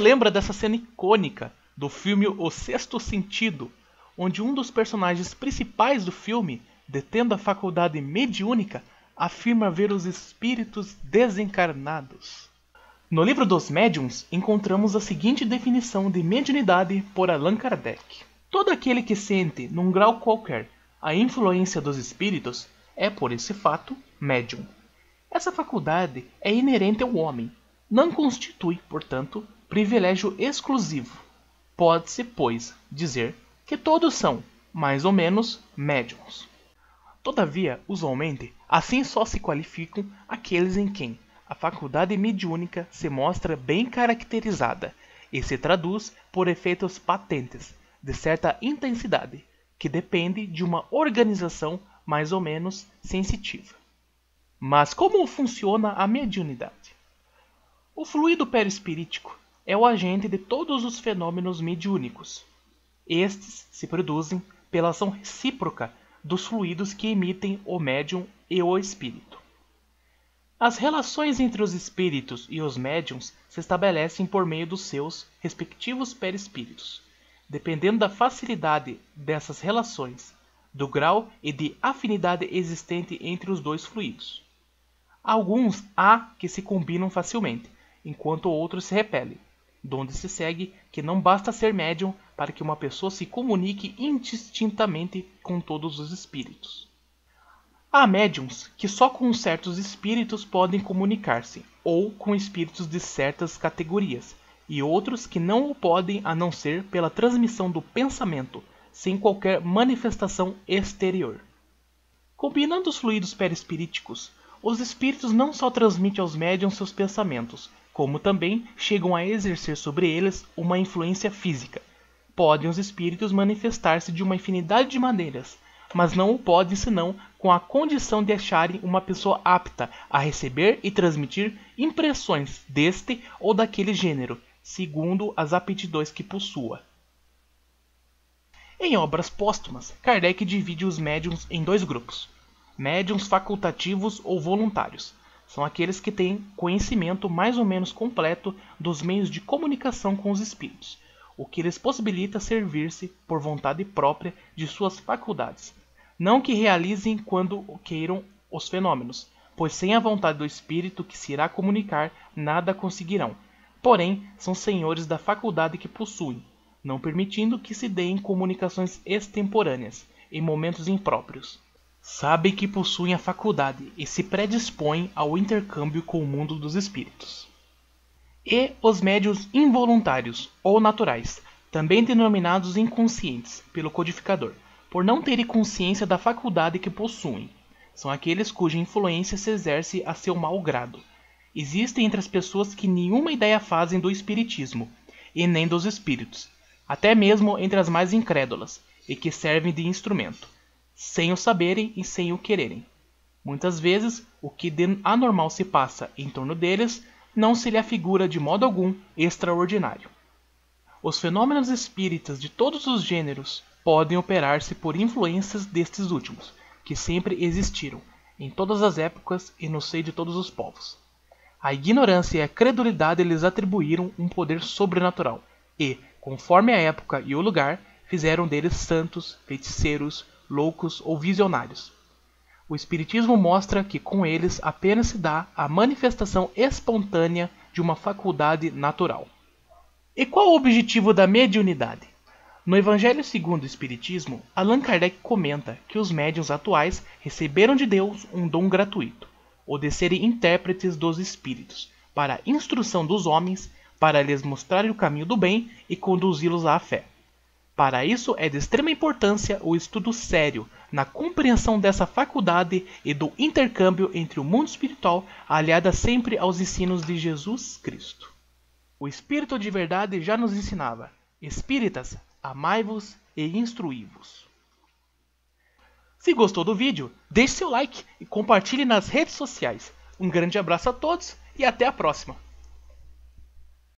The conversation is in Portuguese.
lembra dessa cena icônica do filme O Sexto Sentido, onde um dos personagens principais do filme, detendo a faculdade mediúnica, afirma ver os espíritos desencarnados? No livro dos Médiuns, encontramos a seguinte definição de mediunidade por Allan Kardec. Todo aquele que sente, num grau qualquer, a influência dos espíritos é, por esse fato, médium. Essa faculdade é inerente ao homem, não constitui, portanto, privilégio exclusivo. Pode-se, pois, dizer que todos são, mais ou menos, médiuns. Todavia, usualmente, assim só se qualificam aqueles em quem a faculdade mediúnica se mostra bem caracterizada e se traduz por efeitos patentes, de certa intensidade, que depende de uma organização mais ou menos sensitiva. Mas como funciona a mediunidade? O fluido perispirítico é o agente de todos os fenômenos mediúnicos. Estes se produzem pela ação recíproca dos fluidos que emitem o médium e o espírito. As relações entre os espíritos e os médiuns se estabelecem por meio dos seus respectivos perispíritos, dependendo da facilidade dessas relações, do grau e de afinidade existente entre os dois fluidos. Alguns há que se combinam facilmente, enquanto outros se repelem, donde se segue que não basta ser médium para que uma pessoa se comunique indistintamente com todos os espíritos. Há médiuns que só com certos espíritos podem comunicar-se, ou com espíritos de certas categorias, e outros que não o podem a não ser pela transmissão do pensamento, sem qualquer manifestação exterior. Combinando os fluidos perispiríticos, os espíritos não só transmitem aos médiuns seus pensamentos, como também chegam a exercer sobre eles uma influência física. Podem os espíritos manifestar-se de uma infinidade de maneiras, mas não o podem senão com a condição de acharem uma pessoa apta a receber e transmitir impressões deste ou daquele gênero, segundo as aptidões que possua. Em obras póstumas, Kardec divide os médiuns em dois grupos: médiuns facultativos ou voluntários. São aqueles que têm conhecimento mais ou menos completo dos meios de comunicação com os espíritos, o que lhes possibilita servir-se por vontade própria de suas faculdades. Não que realizem quando queiram os fenômenos, pois sem a vontade do espírito que se irá comunicar, nada conseguirão. Porém, são senhores da faculdade que possuem, não permitindo que se deem comunicações extemporâneas, em momentos impróprios. Sabem que possuem a faculdade e se predispõem ao intercâmbio com o mundo dos espíritos. E os médiuns involuntários ou naturais, também denominados inconscientes pelo codificador, por não terem consciência da faculdade que possuem. São aqueles cuja influência se exerce a seu mau grado. Existem entre as pessoas que nenhuma ideia fazem do espiritismo, e nem dos espíritos, até mesmo entre as mais incrédulas, e que servem de instrumento, sem o saberem e sem o quererem. Muitas vezes, o que de anormal se passa em torno deles não se lhe afigura de modo algum extraordinário. Os fenômenos espíritas de todos os gêneros podem operar-se por influências destes últimos, que sempre existiram, em todas as épocas e no seio de todos os povos. A ignorância e a credulidade lhes atribuíram um poder sobrenatural e, conforme a época e o lugar, fizeram deles santos, feiticeiros, loucos ou visionários. O Espiritismo mostra que com eles apenas se dá a manifestação espontânea de uma faculdade natural. E qual o objetivo da mediunidade? No Evangelho segundo o Espiritismo, Allan Kardec comenta que os médiuns atuais receberam de Deus um dom gratuito, o de serem intérpretes dos espíritos, para a instrução dos homens, para lhes mostrarem o caminho do bem e conduzi-los à fé. Para isso é de extrema importância o estudo sério na compreensão dessa faculdade e do intercâmbio entre o mundo espiritual, aliada sempre aos ensinos de Jesus Cristo. O Espírito de verdade já nos ensinava: espíritas, amai-vos e instruí-vos. Se gostou do vídeo, deixe seu like e compartilhe nas redes sociais. Um grande abraço a todos e até a próxima!